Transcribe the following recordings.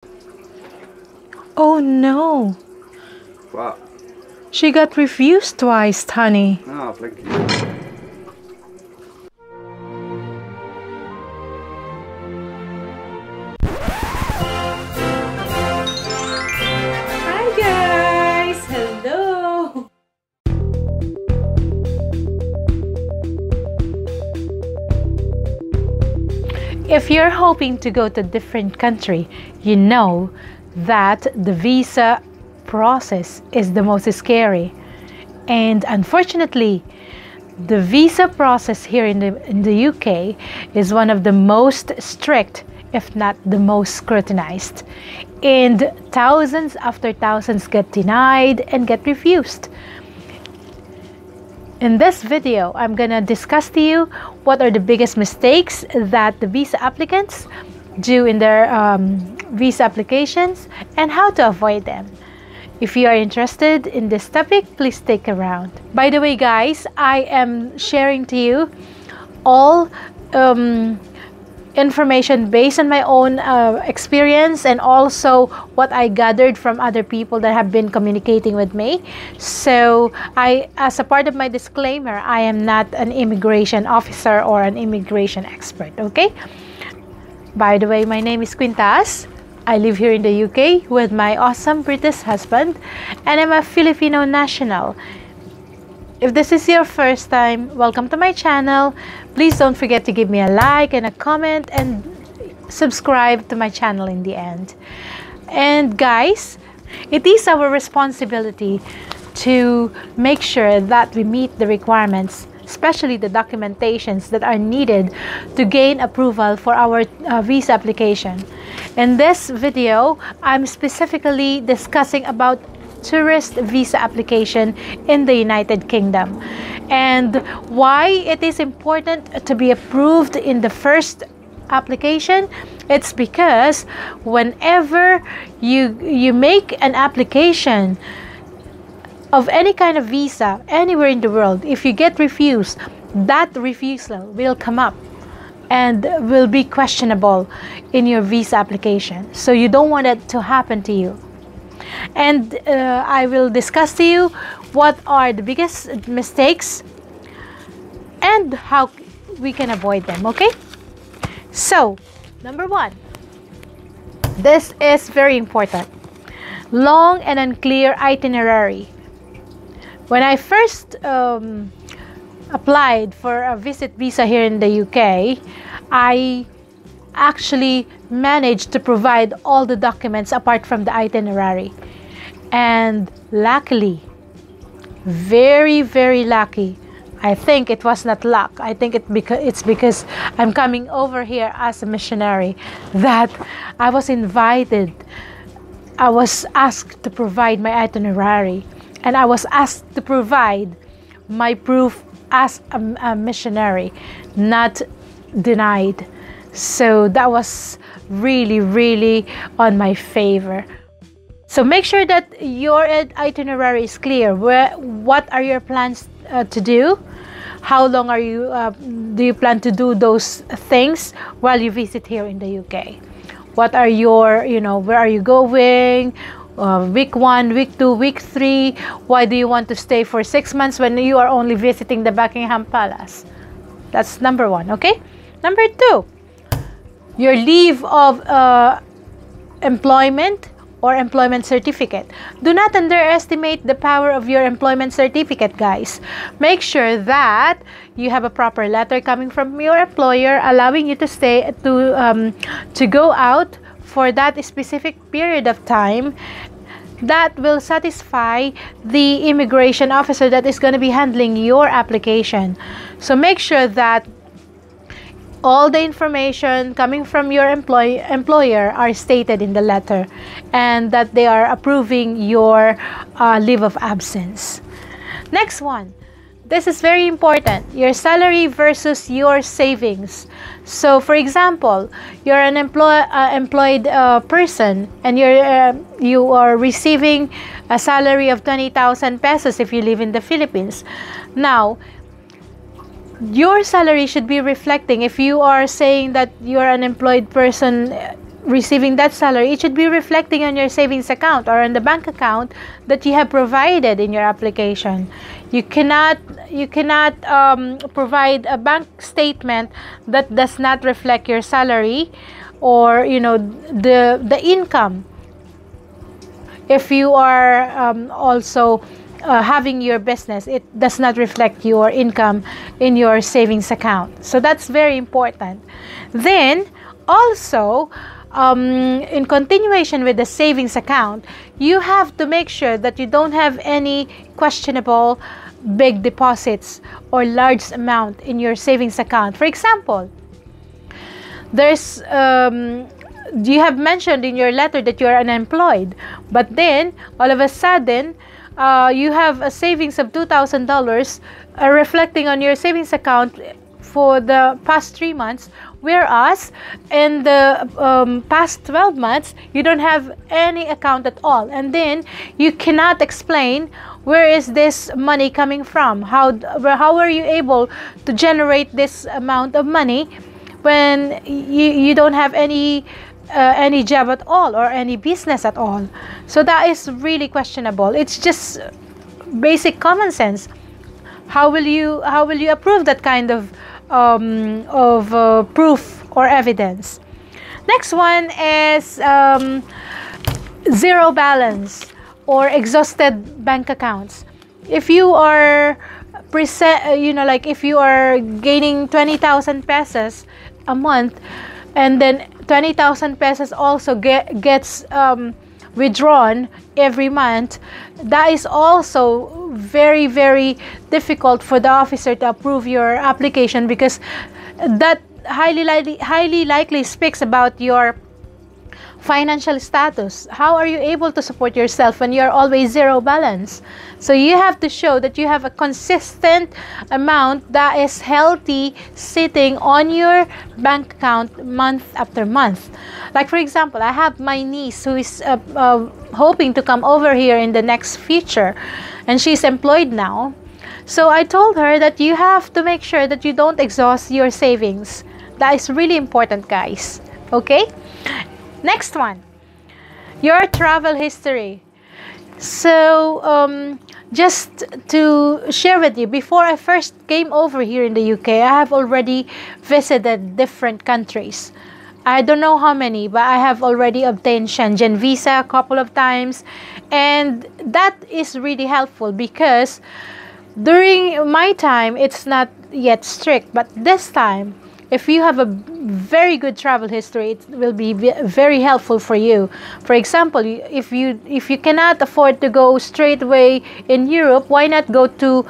Oh no! What? She got refused twice, honey. Oh, thank you. Hi guys! Hello! If you're hoping to go to a different country, you know that the visa process is the most scary. And unfortunately, the visa process here in the UK is one of the most strict, if not the most scrutinized. And thousands after thousands get denied and get refused. In this video, I'm gonna discuss to you what are the biggest mistakes that the visa applicants do in their visa applications and how to avoid them. If you are interested in this topic, please stick around. By the way, guys, I am sharing to you all information based on my own experience and also what I gathered from other people that have been communicating with me. So as a part of my disclaimer, I am not an immigration officer or an immigration expert, okay? By the way, my name is Queentas. I live here in the UK with my awesome British husband, and I'm a Filipino national. If this is your first time, welcome to my channel. Please don't forget to give me a like and a comment and subscribe to my channel in the end. And guys, it is our responsibility to make sure that we meet the requirements, especially the documentations that are needed to gain approval for our visa application. In this video, I'm specifically discussing about tourist visa application in the United Kingdom and why it is important to be approved in the first application. It's because whenever you make an application of any kind of visa anywhere in the world, if you get refused, that refusal will come up and will be questionable in your visa application. So you don't want it to happen to you. And I will discuss to you what are the biggest mistakes and how we can avoid them, okay? So, number one, this is very important. Long and unclear itinerary. When I first applied for a visit visa here in the UK, I actually managed to provide all the documents apart from the itinerary. And luckily, very, very lucky, I think it was not luck, I think it's because I'm coming over here as a missionary, that I was invited, I was asked to provide my itinerary, and I was asked to provide my proof as a missionary, not denied. So that was really, really on my favor. So make sure that your itinerary is clear. What are your plans to do? How long do you plan to do those things while you visit here in the UK? What are your, where are you going? Week 1, week 2, week 3. Why do you want to stay for 6 months when you are only visiting the Buckingham Palace? That's number 1, okay? Number 2, your leave of employment or employment certificate. Do not underestimate the power of your employment certificate, guys. Make sure that you have a proper letter coming from your employer allowing you to stay to go out for that specific period of time that will satisfy the immigration officer that is going to be handling your application. So make sure that all the information coming from your employer are stated in the letter and that they are approving your leave of absence. Next one. This is very important. Your salary versus your savings. So, for example, you're an employed person and you are receiving a salary of 20,000 pesos if you live in the Philippines. Now, your salary should be reflecting, if you are saying that you're an employed person receiving that salary, it should be reflecting on your savings account or on the bank account that you have provided in your application. You cannot provide a bank statement that does not reflect your salary, or the income. If you are also having your business, it does not reflect your income in your savings account. So that's very important. Then also, in continuation with the savings account, you have to make sure that you don't have any questionable big deposits or large amount in your savings account. For example, there's you have mentioned in your letter that you are unemployed, but then all of a sudden you have a savings of $2,000 reflecting on your savings account for the past 3 months, whereas in the past 12 months you don't have any account at all, and then you cannot explain where is this money coming from. How are you able to generate this amount of money when you don't have any job at all or any business at all? So that is really questionable. It's just basic common sense. How will you approve that kind of proof or evidence? Next one is zero balance or exhausted bank accounts. If you are if you are gaining 20,000 pesos a month, and then 20,000 pesos also gets withdrawn every month, that is also very, very difficult for the officer to approve your application, because that highly likely speaks about your financial status. How are you able to support yourself when you're always zero balance? So you have to show that you have a consistent amount that is healthy sitting on your bank account month after month. Like for example, I have my niece who is hoping to come over here in the next future, and she's employed now. So I told her that you have to make sure that you don't exhaust your savings. That is really important, guys. Okay? Next one, your travel history. So just to share with you, before I first came over here in the UK, I have already visited different countries. I don't know how many, but I have already obtained Schengen visa a couple of times, and that is really helpful because during my time it's not yet strict, but this time, if you have a very good travel history, it will be very helpful for you. For example, if you cannot afford to go straight away in Europe, why not go to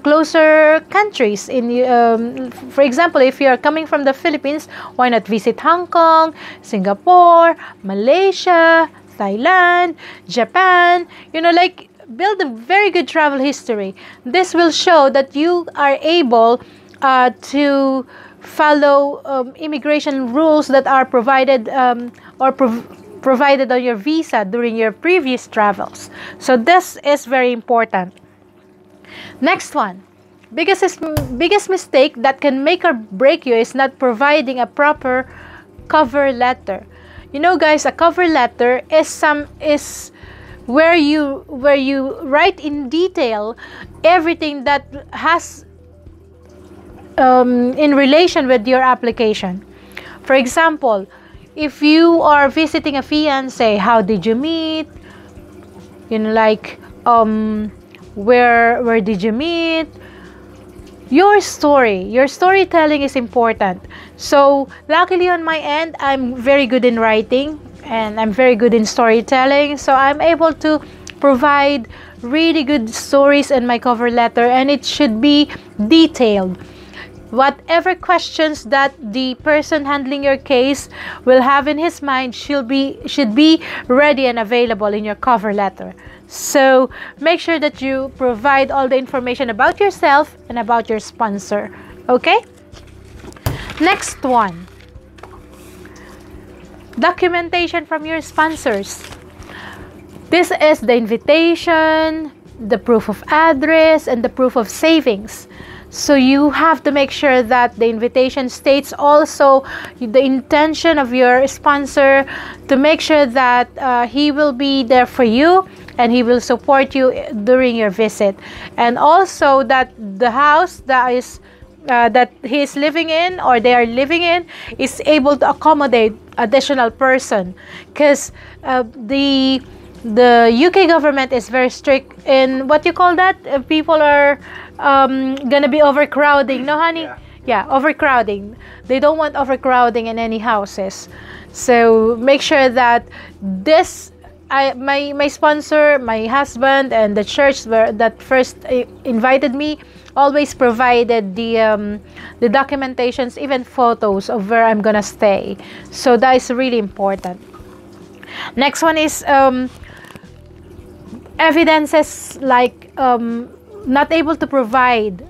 closer countries? For example, if you are coming from the Philippines, why not visit Hong Kong, Singapore, Malaysia, Thailand, Japan? Build a very good travel history. This will show that you are able to follow immigration rules that are provided provided on your visa during your previous travels. So this is very important. Next one, biggest mistake that can make or break you is not providing a proper cover letter. Guys, a cover letter is where you write in detail everything that has in relation with your application. For example, if you are visiting a fiancé, how did you meet? Where did you meet? Your storytelling is important. So luckily on my end, I'm very good in writing and I'm very good in storytelling, so I'm able to provide really good stories in my cover letter, and it should be detailed. Whatever questions that the person handling your case will have in his mind should be ready and available in your cover letter. So make sure that you provide all the information about yourself and about your sponsor. Okay? Next one, documentation from your sponsors. This is the invitation, the proof of address, and the proof of savings. So you have to make sure that the invitation states also the intention of your sponsor, to make sure that he will be there for you and he will support you during your visit, and also that the house that he is living in or they are living in is able to accommodate additional person, because the UK government is very strict in what you call that. People are gonna be overcrowding, no, honey? Yeah. Yeah, overcrowding. They don't want overcrowding in any houses. So make sure that this, my sponsor, my husband, and the church that first invited me always provided the documentations, even photos of where I'm gonna stay. So that is really important. Next one is evidences, like not able to provide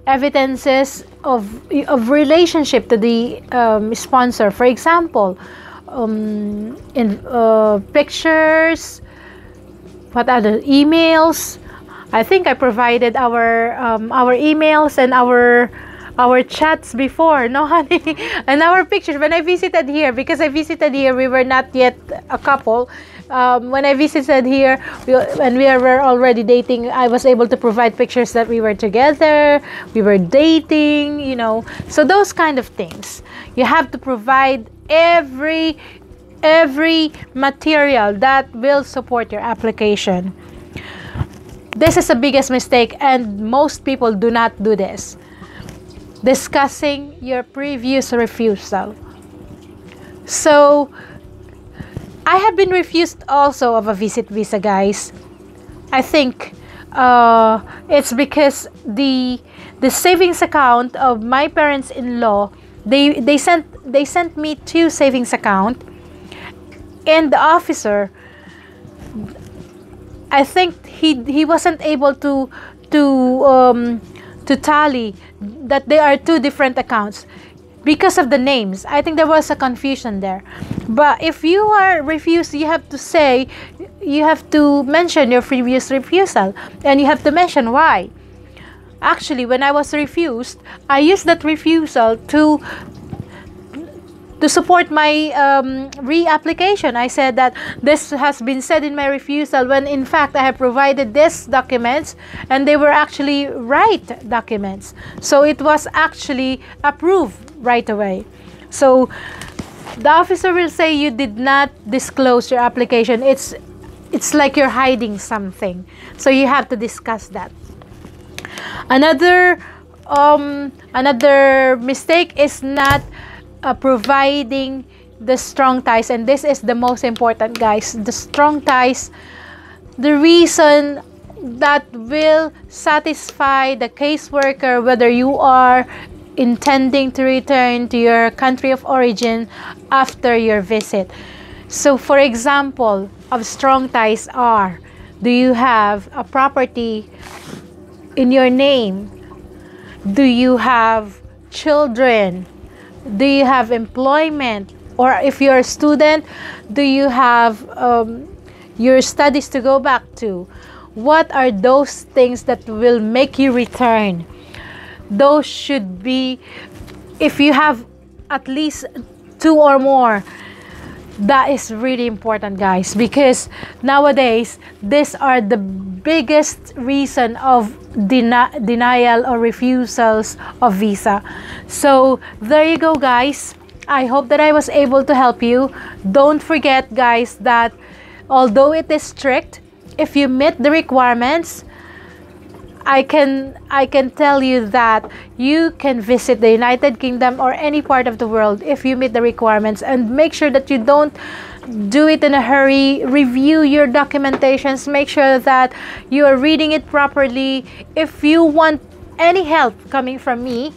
evidences of relationship to the sponsor. For example, in pictures, what other emails. I think I provided our emails and our chats before, no, honey? And our pictures when I visited here, because I visited here, we were not yet a couple. When I visited here, when we were already dating, I was able to provide pictures that we were together, we were dating, you know. So those kind of things, you have to provide every material that will support your application. This is the biggest mistake, and most people do not do this. Discussing your previous refusal. So I have been refused also of a visit visa, guys. I think it's because the savings account of my parents-in-law, they sent me 2 savings account, and the officer, I think he wasn't able to tally that they are 2 different accounts because of the names. I think there was a confusion there. But if you are refused, you have to mention your previous refusal, and you have to mention why. Actually, when I was refused, I used that refusal to support my reapplication. I said that this has been said in my refusal, when in fact I have provided these documents and they were actually right documents. So it was actually approved right away. So the officer will say you did not disclose your application. It's like you're hiding something. So you have to discuss that. Another mistake is not providing the strong ties, and this is the most important, guys. The strong ties, the reason that will satisfy the caseworker whether you are intending to return to your country of origin after your visit. So for example, of strong ties are, do you have a property in your name? Do you have children? Do you have employment? Or if you're a student, do you have your studies to go back to? What are those things that will make you return? Those should be, if you have at least 2 or more, that is really important, guys, because nowadays these are the biggest reason of denial or refusals of visa. So there you go, guys. I hope that I was able to help you. Don't forget, guys, that although it is strict, if you meet the requirements, I can tell you that you can visit the United Kingdom or any part of the world if you meet the requirements. And make sure that you don't do it in a hurry. Review your documentations. Make sure that you are reading it properly. If you want any help coming from me,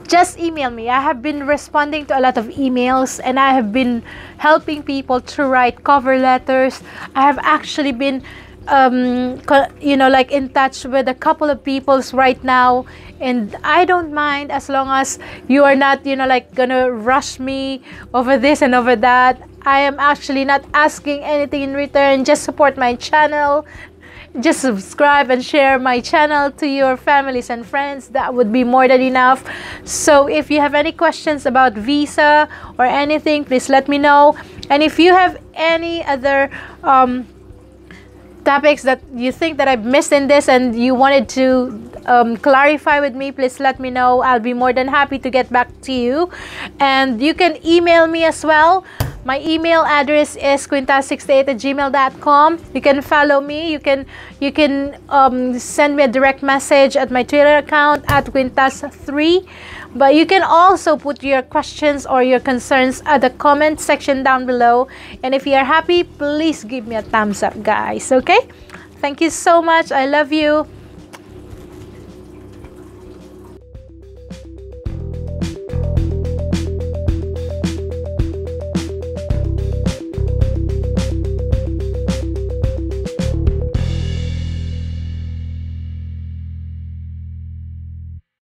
just email me. I have been responding to a lot of emails, and I have been helping people to write cover letters. I have actually been like in touch with a couple of peoples right now, and I don't mind as long as you are not like gonna rush me over this and over that. I am actually not asking anything in return. Just support my channel, just subscribe and share my channel to your families and friends. That would be more than enough. So if you have any questions about visa or anything, please let me know. And if you have any other topics that you think that I've missed in this and you wanted to clarify with me, please let me know. I'll be more than happy to get back to you. And you can email me as well. My email address is queentas68@gmail.com. You can follow me. You can send me a direct message at my Twitter account at queentas3. But you can also put your questions or your concerns at the comment section down below. And if you are happy, please give me a thumbs up, guys. Okay? Thank you so much. I love you.